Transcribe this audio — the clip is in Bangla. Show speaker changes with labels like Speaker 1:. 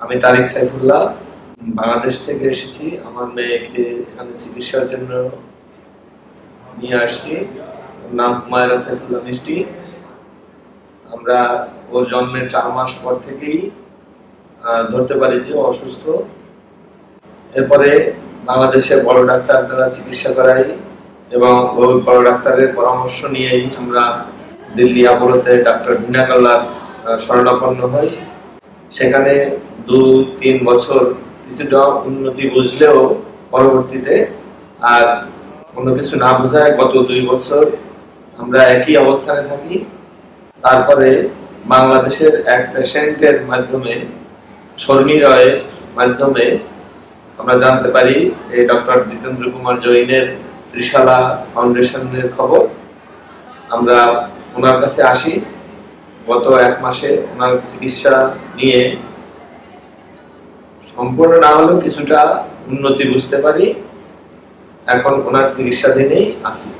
Speaker 1: আমি তারিক সাইফুল্লাহ বাংলাদেশ থেকে এসেছি। আমার মেয়েকে এখানে চিকিৎসার জন্য নিয়ে আসছি। নাম হুমায়রা সাইফুল্লাহ মিষ্টি। আমরা ওর জন্মের 4 মাস পর থেকেই ধরতে পারি যে অসুস্থ। এরপরে বাংলাদেশের বড় ডাক্তার দ্বারা চিকিৎসা করাই এবং ওই বড় ডাক্তারের পরামর্শ নিয়েই আমরা দিল্লি আবরতে ডাক্তার ভিনাকাল্লার শরণাপন্ন হই। সেখানে 2-3 বছর কিছুটা উন্নতি বুঝলেও পরবর্তীতে আর কোনো কিছু না বোঝায় গত 2 বছর আমরা একই অবস্থানে থাকি। তারপরে বাংলাদেশের এক পেশেন্টের মাধ্যমে, শর্মী রয়ের মাধ্যমে আমরা জানতে পারি এই ডক্টর জিতেন্দ্র কুমার জৈনের ত্রিশালা ফাউন্ডেশনের খবর। আমরা ওনার কাছে আসি। গত 1 মাসে ওনার চিকিৎসা নিয়ে সম্পূর্ণ না হলেও কিছুটা উন্নতি বুঝতে পারি। এখন ওনার চিকিৎসাধীনেই আছি।